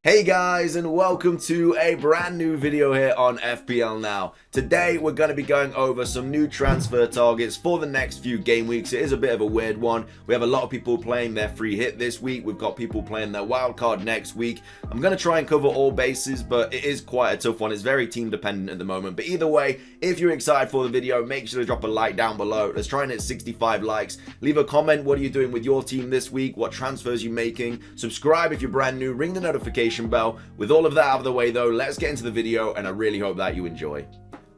Hey guys, and welcome to a brand new video here on FPL Now. Today we're going to be going over some new transfer targets for the next few game weeks. It is a bit of a weird one. We have a lot of people playing their free hit this week. We've got people playing their wildcard next week. I'm going to try and cover all bases, but it is quite a tough one. It's very team dependent at the moment. But either way, if you're excited for the video, make sure to drop a like down below. Let's try and hit 65 likes. Leave a comment. What are you doing with your team this week? What transfers are you making? Subscribe if you're brand new. Ring the notification bell. With all of that out of the way though, let's get into the video, and I really hope that you enjoy.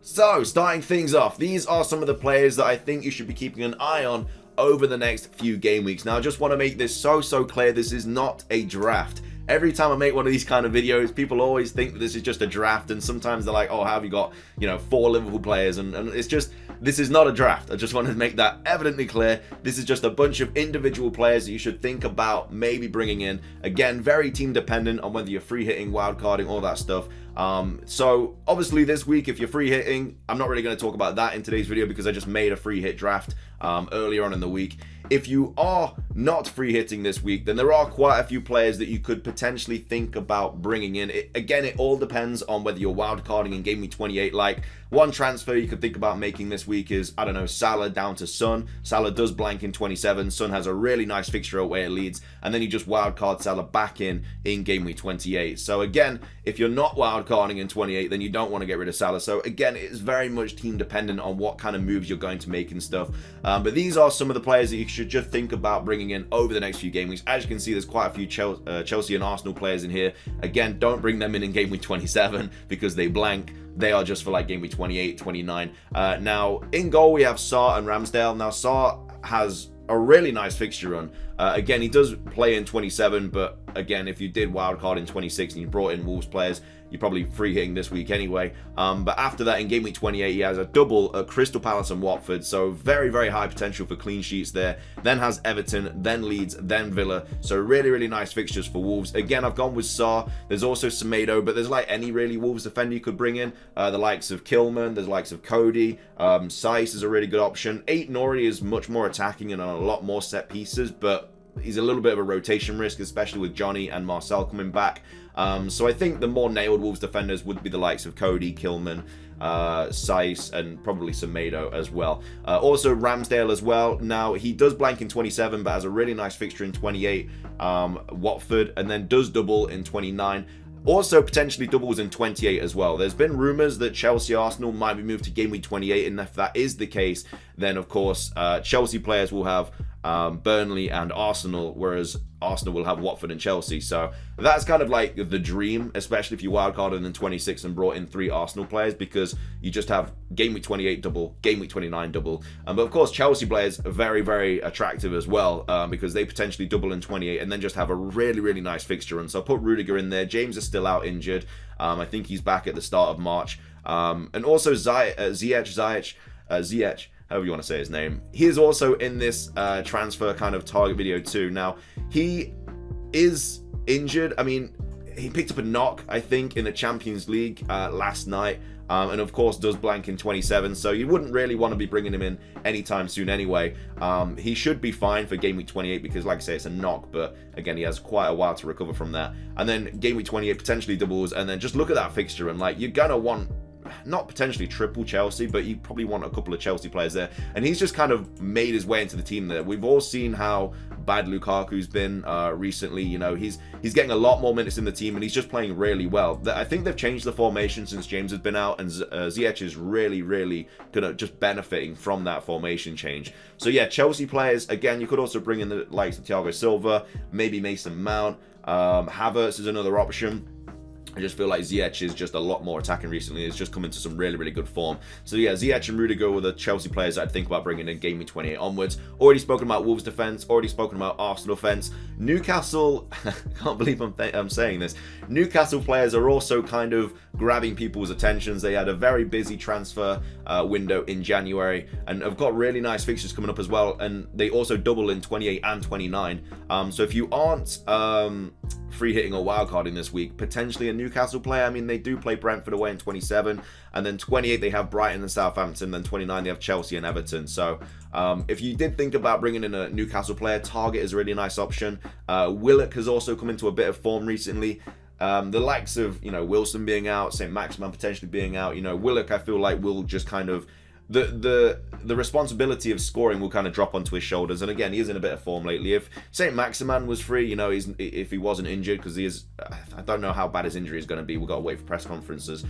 So, starting things off, these are some of the players that I think you should be keeping an eye on over the next few game weeks. Now, I just want to make this so clear, this is not a draft. Every time I make one of these kind of videos, people always think that this is just a draft, and sometimes they're like, oh, how have you got, 4 Liverpool players, and it's just, this is not a draft. I just wanted to make that evidently clear. This is just a bunch of individual players that you should think about maybe bringing in. Again, very team dependent on whether you're free hitting, wildcarding, all that stuff. So obviously this week, if you're free hitting, I'm not really going to talk about that in today's video because I just made a free hit draft earlier on in the week. If you are not free hitting this week, then there are quite a few players that you could potentially think about bringing in. Again, it all depends on whether you're wildcarding in game week 28. Like, one transfer you could think about making this week is, I don't know, Salah down to Son. Salah does blank in 27. Son has a really nice fixture away at Leeds, and then you just wildcard Salah back in game week 28. So again, if you're not wildcarding in 28, then you don't want to get rid of Salah. So again, it is very much team dependent on what kind of moves you're going to make and stuff. But these are some of the players that you should just think about bringing in over the next few game weeks. As you can see, there's quite a few Chelsea and Arsenal players in here. Again, don't bring them in game week 27 because they blank. They are just for like game week 28, 29. Now, in goal, we have Sarr and Ramsdale. Now, Sarr has a really nice fixture run. Again, he does play in 27, but again, if you did wildcard in 26 and you brought in Wolves players, you're probably free hitting this week anyway. But after that, in game week 28, he has a double at Crystal Palace and Watford. So very high potential for clean sheets there. Then has Everton, then Leeds, then Villa. So really nice fixtures for Wolves. Again, I've gone with Sarr. There's also Semedo, but there's like any really Wolves defender you could bring in. The likes of Kilman, there's likes of Cody. Saiss is a really good option. Nori is much more attacking and on a lot more set pieces, but he's a little bit of a rotation risk, especially with Johnny and Marcel coming back. So I think the more nailed Wolves defenders would be the likes of Cody, Kilman, Saiss, and probably Semedo as well. Also Ramsdale as well. Now, he does blank in 27, but has a really nice fixture in 28, Watford, and then does double in 29. Also potentially doubles in 28 as well. There's been rumours that Chelsea Arsenal might be moved to game week 28, and if that is the case, then of course Chelsea players will have Burnley and Arsenal, whereas Arsenal will have Watford and Chelsea. So that's kind of like the dream, especially if you wildcarded in 26 and brought in 3 Arsenal players, because you just have game week 28 double, game week 29 double. But of course, Chelsea players are very attractive as well, because they potentially double in 28 and then just have a really nice fixture run. So I'll put Rudiger in there. James is still out injured. I think he's back at the start of March. And also Ziyech, however you want to say his name. He is also in this transfer kind of target video too. Now, he is injured. I mean, he picked up a knock, I think, in the Champions League last night. And of course does blank in 27, so you wouldn't really want to be bringing him in anytime soon anyway. He should be fine for game week 28 because, like I say, it's a knock, but again, he has quite a while to recover from that. And then game week 28 potentially doubles, and then just look at that fixture, and like, you're gonna want not potentially triple Chelsea, but you probably want a couple of Chelsea players there. And he's just kind of made his way into the team there. We've all seen how bad Lukaku's been recently. He's getting a lot more minutes in the team, and he's just playing really well. I think they've changed the formation since James has been out, and Ziyech is really gonna just benefiting from that formation change. So yeah, Chelsea players, again, you could also bring in the likes of Thiago Silva, maybe Mason Mount. Havertz is another option. I just feel like Ziyech is just a lot more attacking recently. He's just come into some really good form. So yeah, Ziyech and Rudiger were the Chelsea players I'd think about bringing in game week 28 onwards. Already spoken about Wolves defense. Already spoken about Arsenal defense. Newcastle, I can't believe I'm saying this. Newcastle players are also kind of grabbing people's attentions. They had a very busy transfer window in January, and have got really nice fixtures coming up as well. And they also double in 28 and 29. So if you aren't free hitting or wildcarding this week, potentially a Newcastle player. I mean, they do play Brentford away in 27, and then 28 they have Brighton and Southampton, then 29 they have Chelsea and Everton. So if you did think about bringing in a Newcastle player, Target is a really nice option. Willock has also come into a bit of form recently. The likes of, Wilson being out, St. Maximin potentially being out, Willock, I feel like will just kind of the responsibility of scoring will kind of drop onto his shoulders. And again, he is in a bit of form lately. If St. Maximin was free, if he wasn't injured, because he is, I don't know how bad his injury is going to be. We've got to wait for press conferences.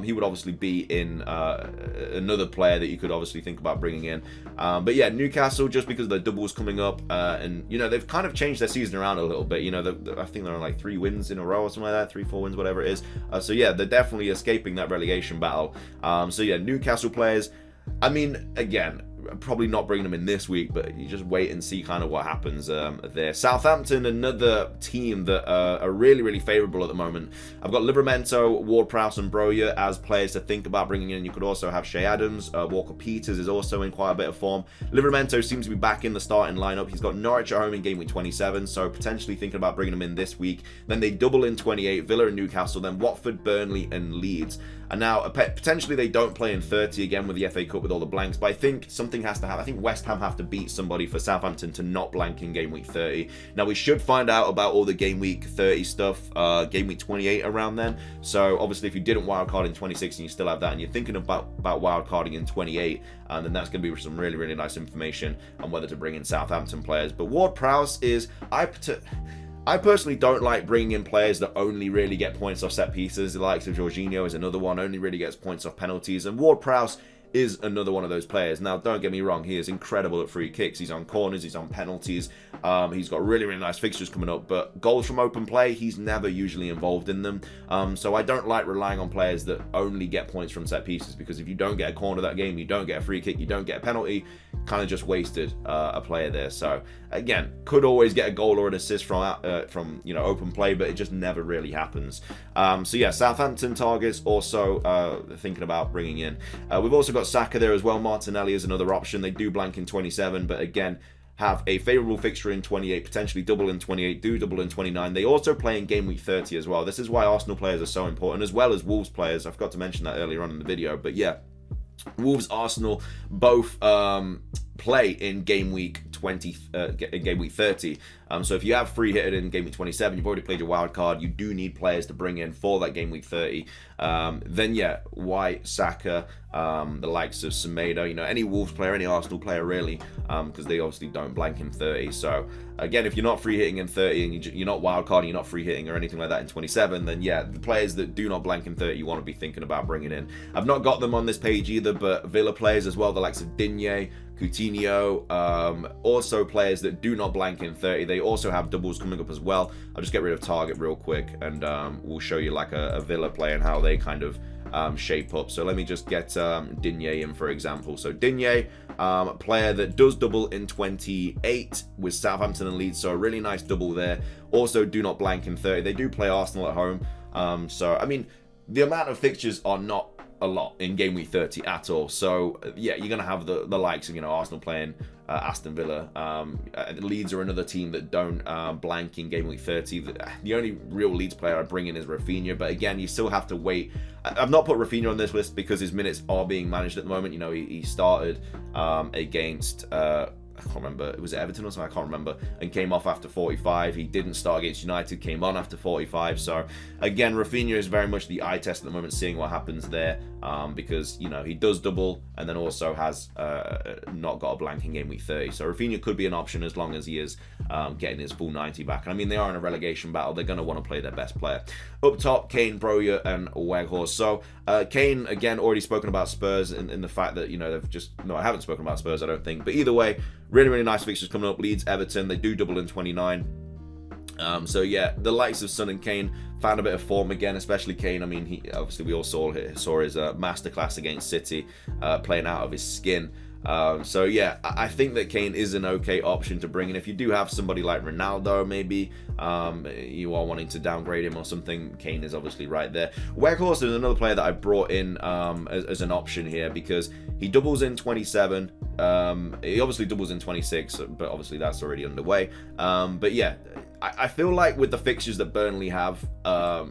He would obviously be in another player that you could obviously think about bringing in. But yeah, Newcastle, just because of the doubles coming up, and they've kind of changed their season around a little bit. I think they're on like 3 wins in a row or something like that, 3-4 wins, whatever it is. So yeah, they're definitely escaping that relegation battle. So yeah, Newcastle players. I mean, again, probably not bringing them in this week, but you just wait and see kind of what happens there. Southampton, another team that are really, really favourable at the moment. I've got Livramento, Ward-Prowse and Broja as players to think about bringing in. You could also have Shea Adams. Walker-Peters is also in quite a bit of form. Livramento seems to be back in the starting lineup. He's got Norwich at home in game week 27, so potentially thinking about bringing him in this week. Then they double in 28, Villa and Newcastle, then Watford, Burnley and Leeds. And now, potentially they don't play in 30 again with the FA Cup with all the blanks, but I think something has to happen. I think West Ham have to beat somebody for Southampton to not blank in game week 30. Now, we should find out about all the game week 30 stuff, game week 28 around then. So, obviously, if you didn't wildcard in 26 and you still have that, and you're thinking about wildcarding in 28, then that's going to be some really, really nice information on whether to bring in Southampton players. But Ward-Prowse is... I personally don't like bringing in players that only really get points off set pieces. The likes of Jorginho is another one, only really gets points off penalties. And Ward-Prowse is another one of those players. Now, don't get me wrong, he is incredible at free kicks. He's on corners, he's on penalties. He's got really, really nice fixtures coming up. But goals from open play, he's never usually involved in them. So I don't like relying on players that only get points from set pieces, because if you don't get a corner that game, you don't get a free kick, you don't get a penalty, kind of just wasted a player there. So again, could always get a goal or an assist from open play, but it just never really happens. So yeah, Southampton targets also thinking about bringing in. We've also got Saka there as well. Martinelli is another option. They do blank in 27, but again, have a favourable fixture in 28, potentially double in 28, do double in 29. They also play in game week 30 as well. This is why Arsenal players are so important, as well as Wolves players. I forgot to mention that earlier on in the video, but yeah, Wolves, Arsenal both play in game week 30. So if you have free hit in game week 27, you've already played your wild card, you do need players to bring in for that game week 30. Then yeah, White, Saka, the likes of Semedo, any Wolves player, any Arsenal player really, because they obviously don't blank in 30. So again, if you're not free hitting in 30 and you're not wild carding, you're not free hitting or anything like that in 27, then yeah, the players that do not blank in 30 you want to be thinking about bringing in. I've not got them on this page either, but Villa players as well, the likes of Digne, Coutinho, also players that do not blank in 30. They also have doubles coming up as well. I'll just get rid of target real quick, and we'll show you like a Villa play and how they kind of shape up. So let me just get Digne in, for example. So Digne, player that does double in 28 with Southampton and Leeds, so a really nice double there. Also do not blank in 30. They do play Arsenal at home. So I mean, the amount of fixtures are not a lot in game week 30 at all. So yeah, you're gonna have the likes of Arsenal playing Aston Villa. Leeds are another team that don't blank in game week 30. The only real Leeds player I bring in is Rafinha, but again, you still have to wait. I've not put Rafinha on this list because his minutes are being managed at the moment. He started against I can't remember, it was Everton or something, I can't remember, and came off after 45. He didn't start against United, came on after 45. So again, Rafinha is very much the eye test at the moment, seeing what happens there, because he does double and then also has not got a blank in game week 30. So Rafinha could be an option as long as he is getting his full 90 back. And I mean, they are in a relegation battle, they're going to want to play their best player. Up top, Kane, Broja and Weghorst. So Kane, again, already spoken about Spurs in the fact that they've just, no, I haven't spoken about Spurs, I don't think, but either way, really, really nice fixtures coming up. Leeds, Everton, they do double in 29. So yeah, the likes of Son and Kane found a bit of form again, especially Kane. I mean, he obviously, we all saw his masterclass against City, playing out of his skin. So yeah, I think that Kane is an okay option to bring in. If you do have somebody like Ronaldo, maybe you are wanting to downgrade him or something, Kane is obviously right there. Weghorst is another player that I brought in as an option here because he doubles in 27. He obviously doubles in 26, but obviously that's already underway. But yeah, I feel like with the fixtures that Burnley have,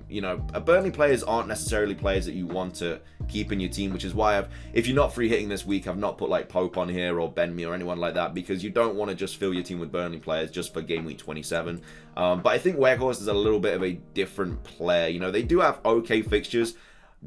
you know, Burnley players aren't necessarily players that you want to keep in your team, which is why if you're not free hitting this week, I've not put like Pope on here or Ben Mee or anyone like that, because you don't want to just fill your team with Burnley players just for game week 27. But I think Weghorst is a little bit of a different player. You know, they do have okay fixtures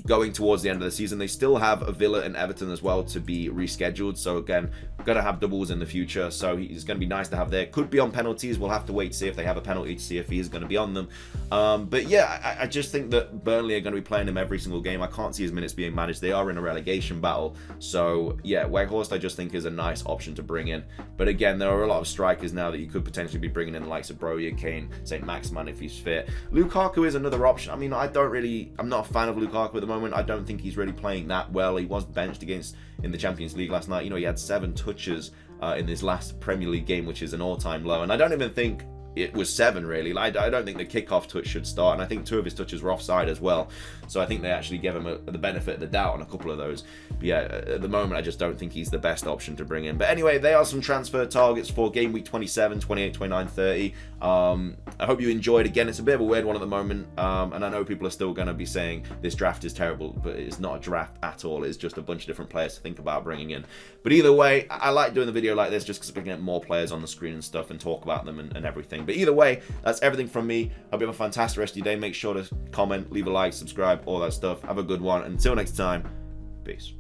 going towards the end of the season. They still have a Villa and Everton as well to be rescheduled, so again, we're going to have doubles in the future, so he's going to be nice to have there. Could be on penalties. We'll have to wait to see if they have a penalty to see if he is going to be on them. But yeah, I just think that Burnley are going to be playing him every single game. I can't see his minutes being managed. They are in a relegation battle, so yeah, Weghorst I just think is a nice option to bring in. But again, there are a lot of strikers now that you could potentially be bringing in, the likes of Broja, Kane, St. Maximan if he's fit. Lukaku is another option. I mean, I'm not a fan of Lukaku at the moment. I don't think he's really playing that well. He was benched in the Champions League last night. You know, he had 7 touches in his last Premier League game, which is an all-time low. And I don't even think it was 7 really. I don't think the kickoff touch should start, and I think 2 of his touches were offside as well. So I think they actually gave him the benefit of the doubt on a couple of those. But yeah, at the moment I just don't think he's the best option to bring in. But anyway, they are some transfer targets for game week 27, 28, 29, 30. I hope you enjoyed. Again, it's a bit of a weird one at the moment, and I know people are still going to be saying this draft is terrible, but it's not a draft at all. It's just a bunch of different players to think about bringing in. But either way, I like doing the video like this just because we can get more players on the screen and stuff and talk about them and everything. But either way, that's everything from me. Hope you have a fantastic rest of your day. Make sure to comment, leave a like, subscribe, all that stuff. Have a good one. Until next time, peace.